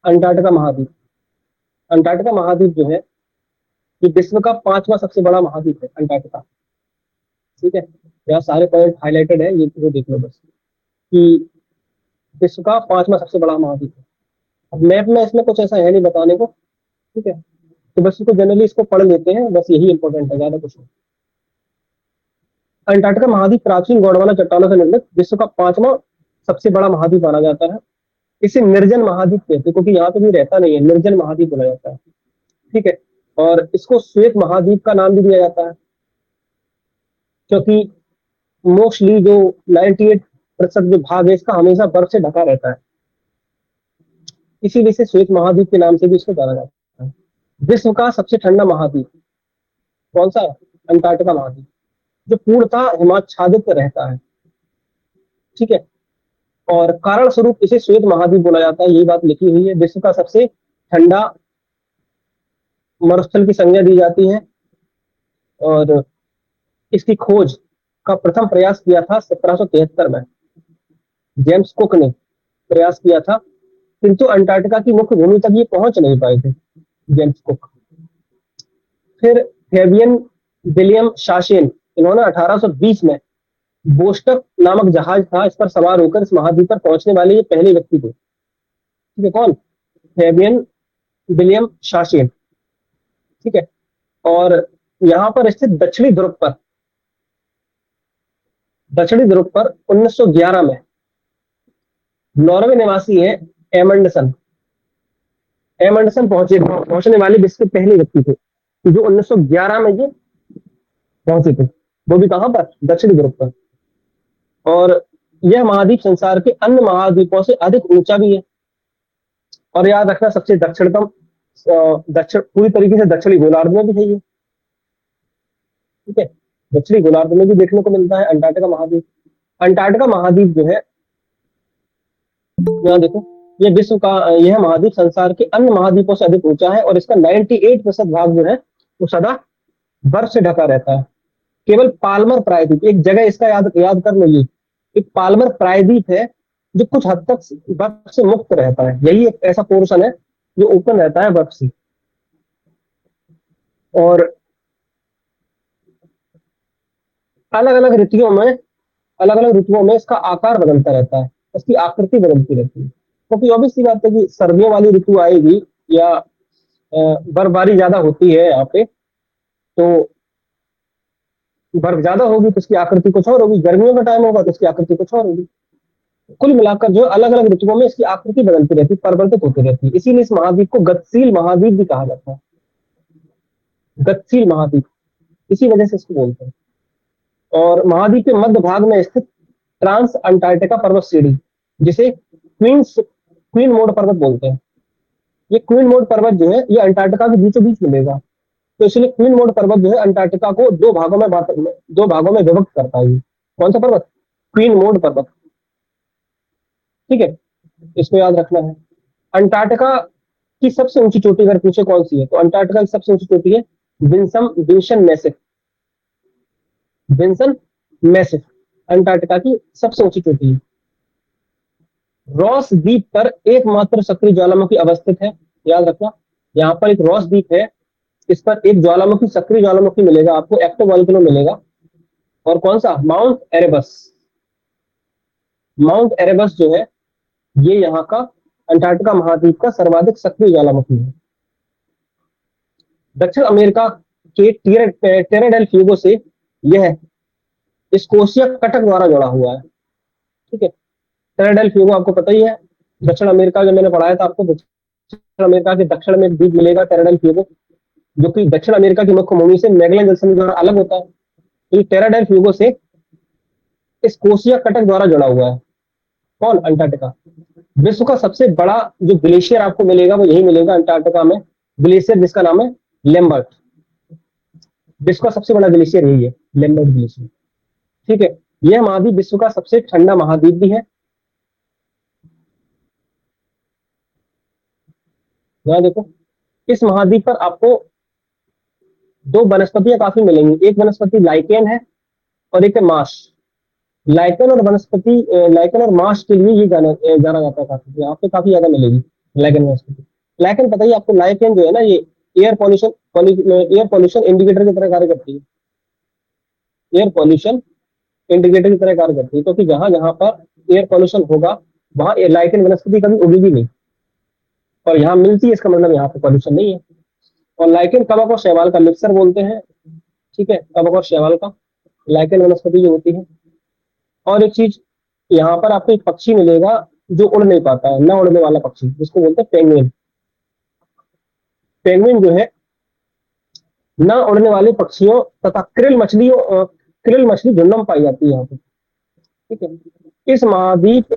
Antarctica महाद्वीप। Antarctica महाद्वीप जो है ये विश्व का पांचवा सबसे बड़ा महाद्वीप है अंटार्कटिका। ठीक है, यहाँ सारे पॉइंट हाईलाइटेड है, ये देख लो बस कि विश्व का पांचवा सबसे बड़ा महाद्वीप है। अब मैप में इसमें कुछ ऐसा है नहीं बताने को। ठीक है, तो बस इसको जनरली इसको पढ़ लेते हैं, बस यही इंपॉर्टेंट है, ज्यादा कुछ नहीं। अंटार्कटिका महाद्वीप प्राचीन गोंडवाना चट्टानों से निर्मित विश्व का पांचवा सबसे बड़ा महाद्वीप माना जाता है। इसे निर्जन महाद्वीप कहते हैं क्योंकि यहाँ पे भी रहता नहीं है, निर्जन महाद्वीप बोला जाता है। ठीक है, और इसको श्वेत महाद्वीप का नाम भी दिया जाता है क्योंकि मोस्टली जो 98% जो भाग है इसका हमेशा बर्फ से ढका रहता है, इसीलिए इसे श्वेत महाद्वीप के नाम से भी इसको जाना जाता है। विश्व का सबसे ठंडा महाद्वीप कौन सा है? अंटार्कटिका महाद्वीप, जो पूर्णतः हिमाच्छादित रहता है। ठीक है, और कारण स्वरूप इसे श्वेत महाद्वीप बोला जाता है, यही बात लिखी हुई है। विश्व का सबसे ठंडा मरुस्थल की संज्ञा दी जाती है और इसकी खोज का प्रथम प्रयास किया था 1773 में, जेम्स कुक ने प्रयास किया था, किंतु अंटार्कटिका की मुख्य भूमि तक ये पहुंच नहीं पाए थे जेम्स कुक। फिर फेबियन विलियम शाशेन, इन्होंने 1820 में बोस्टक नामक जहाज था, इस पर सवार होकर इस महाद्वीप पर पहुंचने वाले ये पहले व्यक्ति थे। ठीक है, कौन? फेबियन विलियम शाशेन। ठीक है, और यहाँ पर स्थित दक्षिणी ध्रुव पर 1911 में नॉर्वे निवासी है एमंडसन। पहुंचने वाले विश्व के पहले व्यक्ति थे जो 1911 में ये पहुंचे थे, वो भी कहां पर? दक्षिणी ध्रुव पर। और यह महाद्वीप संसार के अन्य महाद्वीपों से अधिक ऊंचा भी है, और याद रखना सबसे दक्षिणतम पूरी तरीके से दक्षिणी गोलार्ध में भी है ये। ठीक है, दक्षिणी गोलार्ध में भी देखने को मिलता है अंटार्कटिका महाद्वीप। अंटार्कटिका महाद्वीप जो है, यहाँ देखो, यह महाद्वीप संसार के अन्य महाद्वीपों से अधिक ऊंचा है और इसका 98% भाग जो है वो सदा बर्फ से ढका रहता है। केवल पाल्मर प्रायद्वीप, एक जगह इसका याद कर लो, ये एक पाल्मर प्रायद्वीप है जो कुछ हद तक बर्फ से मुक्त रहता है, यही एक ऐसा पोर्शन है जो ओपन रहता है बर्फ से। और अलग अलग ऋतुओं में इसका आकार बदलता रहता है, इसकी आकृति बदलती रहती है, क्योंकि ऑब्वियस सी बात है कि सर्दियों वाली ऋतु आएगी या बर्फबारी ज्यादा होती है यहाँ पे, तो बर्फ ज्यादा होगी तो इसकी आकृति कुछ और होगी, गर्मियों का टाइम होगा तो इसकी आकृति कुछ और होगी। कुल मिलाकर जो अलग अलग ऋतुओं में इसकी आकृति बदलती रहती है, परिवर्तित होती रहती है, इसीलिए इस महाद्वीप को गतिशील महाद्वीप भी कहा जाता है। गतिशील महाद्वीप इसी वजह से इसको बोलते हैं। और महाद्वीप के मध्य भाग में स्थित ट्रांस अंटार्कटिका पर्वत श्रेणी, जिसे क्वीन मोड पर्वत बोलते हैं, ये क्वीन मोड पर्वत जो है ये अंटार्कटिका के बीचों बीच मिलेगा, तो इसलिए क्वीन मोड पर्वत जो है अंटार्कटिका को दो भागों में विभक्त करता है। कौन सा पर्वत? क्वीन मोड पर्वत। ठीक है, इसको याद रखना है। अंटार्कटिका की सबसे ऊंची चोटी अगर पूछे कौन सी है, तो अंटार्कटिका की सबसे ऊंची चोटी है विंसन मैसिफ अंटार्कटिका की सबसे ऊंची चोटी है। रॉस द्वीप पर एकमात्र सक्रिय ज्वालामुखी अवस्थित है, याद रखना, यहाँ पर एक रॉस द्वीप है, इस पर एक सक्रिय ज्वालामुखी मिलेगा आपको, एक्टिव वॉल्केनो मिलेगा, और कौन सा? माउंट एरेबस जो है ये यहाँ का अंटार्कटिका महाद्वीप का सर्वाधिक सक्रिय ज्वालामुखी है। दक्षिण अमेरिका के टेरा डेल फ्यूगो से यह स्कोशिया कटक द्वारा जुड़ा हुआ है। ठीक है, टेरा डेल फ्यूगो आपको पता ही है, दक्षिण अमेरिका, जो मैंने पढ़ाया था आपको, दक्षिण अमेरिका के दक्षिण में एक द्वीप मिलेगा टेरा डेल फ्यूगो, जो कि दक्षिण अमेरिका की मुख्य भूमि से मैगेलन जलसंधि द्वारा अलग होता है। तो ये टेरा डेल फ्यूगो से स्कोशिया कटक द्वारा जुड़ा हुआ है। कौन? अंटार्कटिका। विश्व का सबसे बड़ा जो ग्लेशियर आपको मिलेगा वो यही मिलेगा अंटार्कटिका में, ग्लेशियर जिसका नाम है लैम्बर्ट। विश्व का सबसे बड़ा ग्लेशियर यही है, लैम्बर्ट ग्लेशियर। ठीक है, यह महाद्वीप विश्व का सबसे ठंडा महाद्वीप भी है। यहाँ देखो, इस महाद्वीप पर आपको दो वनस्पतियां काफी मिलेंगी, एक वनस्पति लाइकेन है और एक है मार्श। लाइकेन और मार्श के लिए ये जाना जाता है काफी, यहाँ पे काफी ज्यादा मिलेगी। लाइकेन वनस्पति। लाइकेन पता ही है आपको, लाइकेन जो है ना ये एयर पॉल्यूशन इंडिकेटर की तरह कार्य करती है। एयर पॉल्यूशन इंडिकेटर की तरह कार्य करती है, क्योंकि जहां जहां पर एयर पॉल्यूशन होगा वहां लाइकेन वनस्पति कभी उगेगी नहीं, और यहाँ मिलती है, इसका मतलब यहाँ पे पॉल्यूशन नहीं है। और लाइकेन कवक और शैवाल का मिक्सर बोलते हैं। ठीक है, कवक और शैवाल का लाइकेन वनस्पति जो होती है। और एक चीज, यहाँ पर आपको एक पक्षी मिलेगा जो उड़ नहीं पाता है, न उड़ने वाला पक्षी, जिसको बोलते हैं पेंगुइन। पेंगुइन जो है न उड़ने वाले पक्षियों तथा क्रिल मछली झुंड में पाई जाती है यहाँ पे। ठीक है, इस महाद्वीप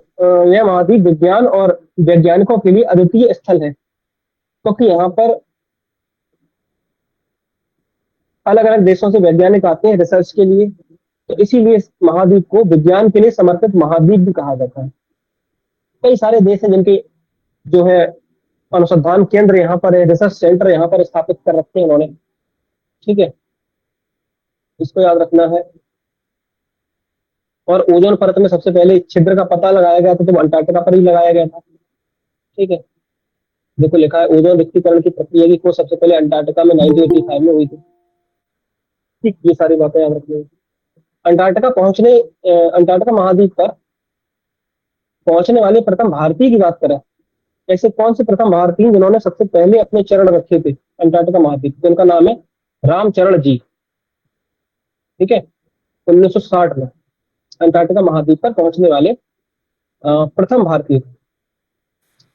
यह महाद्वीप विज्ञान और वैज्ञानिकों के लिए अद्वितीय स्थल है, क्योंकि यहाँ पर अलग अलग देशों से वैज्ञानिक आते हैं रिसर्च के लिए। तो इसीलिए इस महाद्वीप को विज्ञान के लिए समर्पित महाद्वीप भी कहा जाता है। कई सारे देश हैं जिनके जो है अनुसंधान केंद्र यहाँ पर है, रिसर्च सेंटर यहाँ पर स्थापित कर रखे हैं उन्होंने। ठीक है, इसको याद रखना है। और ओजोन परत में सबसे पहले छिद्र का पता लगाया गया था तो अंटार्कटिका पर ही लगाया गया था। ठीक है, देखो लिखा है ओजोन रिक्तीकरण की प्रक्रिया की खोज सबसे पहले अंटार्कटिका में 1985 में हुई थी। ठीक, ये सारी बातें याद रखनी है। अंटार्कटिका महाद्वीप पर पहुंचने वाले प्रथम भारतीय की बात करें, ऐसे कौन से प्रथम भारतीय जिन्होंने सबसे पहले अपने चरण रखे थे अंटार्कटिका महाद्वीप, जिनका नाम है रामचरण जी। ठीक है, 1960 में अंटार्कटिका महाद्वीप पर पहुंचने वाले प्रथम भारतीय थे।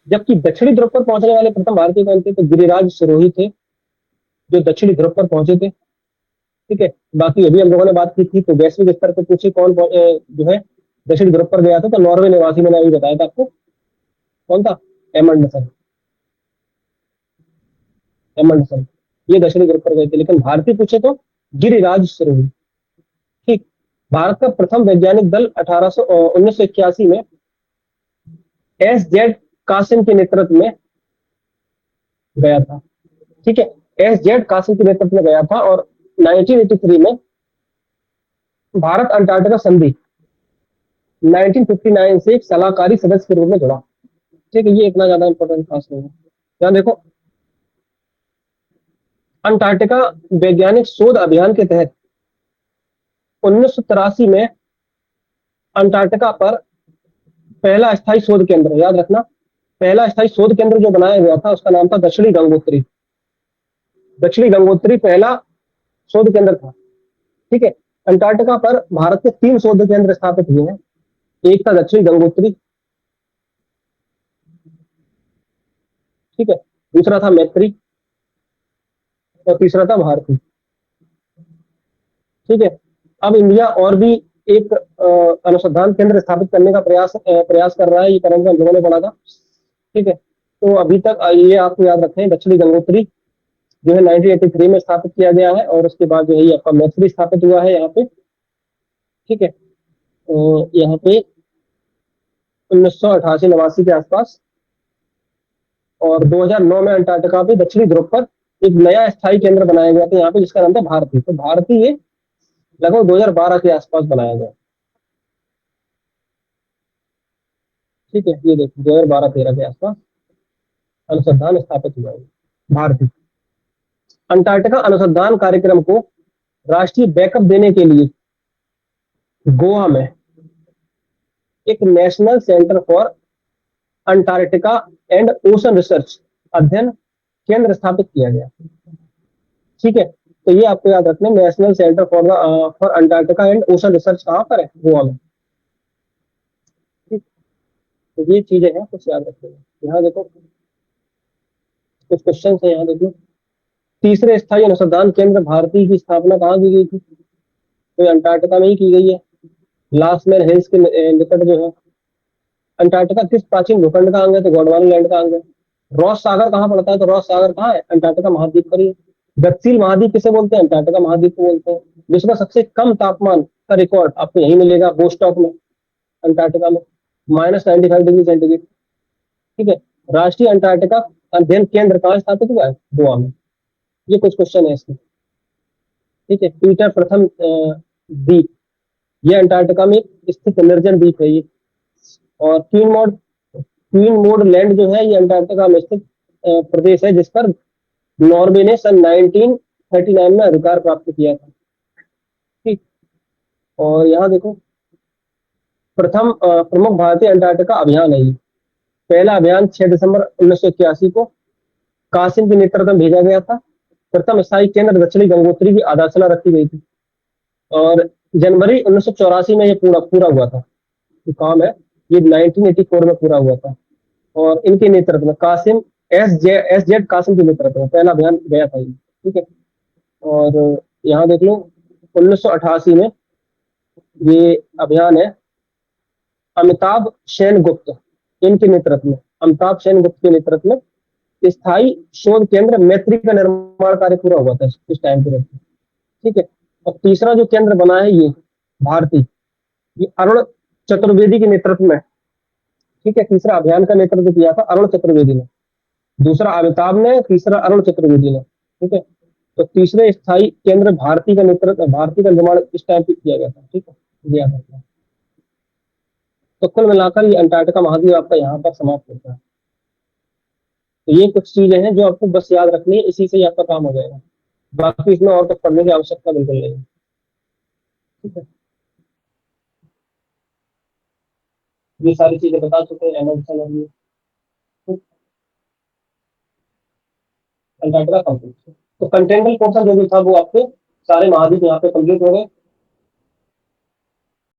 जबकि दक्षिणी ध्रुव पर पहुंचने वाले प्रथम भारतीय कौन थे, तो गिरिराज सिरोही थे, जो दक्षिणी ध्रुव पर पहुंचे थे। ठीक है, बाकी अभी हम लोगों ने बात की थी, तो वैश्विक स्तर पर पूछे कौन जो है दक्षिण ध्रुव पर गया था, तो नॉर्वे निवासी मैंने अभी बताया था आपको, कौन था, एमंडसन। एमंडसन ये दक्षिणी ध्रुव पर गए थे, लेकिन भारतीय पूछे तो गिरिराज सिरोही। ठीक, भारत का प्रथम वैज्ञानिक दल 1981 में एस जेड कासिम के नेतृत्व में गया था। ठीक है, एस जेड कासिम के नेतृत्व में गया था, और 1983 में भारत अंटार्कटिका संधि 1959 से एक सलाहकारी सदस्य के रूप में जुड़ा। ठीक है, ये इतना ज्यादा इंपॉर्टेंट खास नहीं है। यहाँ देखो, अंटार्कटिका वैज्ञानिक शोध अभियान के तहत 1983 में अंटार्कटिका पर पहला स्थायी शोध केंद्र, याद रखना, पहला स्थायी शोध केंद्र जो बनाया गया था उसका नाम था दक्षिणी गंगोत्री। दक्षिणी गंगोत्री पहला शोध केंद्र था। ठीक है, अंटार्कटिका पर भारत के 3 शोध केंद्र स्थापित हुए हैं। एक था दक्षिणी गंगोत्री, ठीक है, दूसरा था मैत्री, और तीसरा था भारती। ठीक है, अब इंडिया और भी एक अनुसंधान केंद्र स्थापित करने का प्रयास कर रहा है, ये करंट हम लोगों ने पढ़ा था। ठीक है, तो अभी तक ये आपको याद रखें, दक्षिणी गंगोत्री जो है 1983 में स्थापित किया गया है, और उसके बाद जो है ये आपका मैत्री स्थापित हुआ है यहाँ पे। ठीक है, तो यहाँ पे 1988-89 के आसपास, और 2009 में अंटार्कटिका पे दक्षिणी ध्रुव पर एक नया स्थायी केंद्र बनाया गया था यहाँ पे, जिसका नाम था भारती। तो भारती ये लगभग 2012 के आसपास बनाया गया। ठीक है, ये देखो 2012-13 के आसपास अनुसंधान स्थापित हुआ है भारती। अंटार्कटिका अनुसंधान कार्यक्रम को राष्ट्रीय बैकअप देने के लिए गोवा में एक national centre for Antarctica and ocean research अध्ययन केंद्र स्थापित किया गया। ठीक है, तो ये आपको याद रखना, national centre for Antarctica and ocean research कहाँ पर है, गोवा में। ठीक, तो ये चीजें हैं, कुछ याद रखिएगा। यहाँ देखो कुछ क्वेश्चन है, यहाँ देखो, तीसरे स्थायी अनुसंधान केंद्र भारती की स्थापना कहाँ की गई थी, तो अंटार्कटिका में ही की गई है, लासमैन हिल्स के निकट जो है। अंटार्कटिका किस प्राचीन भूखंड का अंग है, तो गोंडवाना लैंड का अंग है। रॉस सागर कहाँ पड़ता है, तो रॉस सागर कहाँ है, अंटार्कटिका महाद्वीप पर ही है। गतिशील महाद्वीप किसे बोलते हैं, अंटार्कटिका महाद्वीप को बोलते हैं। विश्व का सबसे कम तापमान का रिकॉर्ड आपको यही मिलेगा, बोस्टॉक में, अंटार्कटिका में, -95 डिग्री सेंटीग्रेड। ठीक है, राष्ट्रीय अंटार्कटिका अध्ययन केंद्र कहाँ स्थापित हुआ है, गोवा में। ये कुछ क्वेश्चन है इसके। ठीक है, पीटर प्रथम द्वीप, ये अंटार्कटिका में स्थित निर्जन द्वीप है ये। और queen mod queen mode land जो है ये अंटार्कटिका में स्थित प्रदेश है जिस पर नॉर्वे ने सन 1939 में अधिकार प्राप्त किया था। ठीक। और यहाँ देखो, प्रथम प्रमुख भारतीय अंटार्कटिका अभियान है ये। पहला अभियान 6 दिसंबर 1981 को कासिम के नेतृत्व में भेजा गया था। प्रथम स्थायी केंद्र दक्षिणी गंगोत्री की आधारशिला रखी गई थी और जनवरी 1984 में ये पूरा पूरा हुआ था। जो काम है ये 1984 में पूरा हुआ था और इनके नेतृत्व में कासिम एस जेड कासिम के नेतृत्व में पहला अभियान गया था ये। ठीक है। और यहाँ देख लो 1988 में ये अभियान है अमिताभ सेन गुप्त इनके नेतृत्व में, अमिताभ सेन गुप्त के नेतृत्व में स्थायी शोध केंद्र मैत्री का निर्माण कार्य पूरा हुआ था इस टाइम पीरियड। ठीक है। और तीसरा जो केंद्र बना है ये भारतीय, ये अरुण चतुर्वेदी के नेतृत्व में। ठीक है। तीसरा अभियान का नेतृत्व किया था अरुण चतुर्वेदी ने, दूसरा अमिताभ ने, तीसरा अरुण चतुर्वेदी ने। ठीक है। तो तीसरे स्थायी केंद्र भारतीय का नेतृत्व, भारतीय का निर्माण इस टाइम पे किया गया था। ठीक है। दिया था। तो कुल मिलाकर ये अंटार्कटिका महाद्वीप आपका यहाँ पर समाप्त होता है। तो ये कुछ चीजें हैं जो आपको बस याद रखनी है, इसी से ही आपका काम हो जाएगा। बाकी इसमें और कुछ पढ़ने की आवश्यकता बिल्कुल नहीं है। ठीक है। ये सारी चीजें बता चुके हैं एनर्जी अंटार्कटिका कंप्लीट। तो कंटेंटल पोर्शन जो भी था वो आपके सारे महाद्वीप यहाँ पे कंप्लीट हो गए।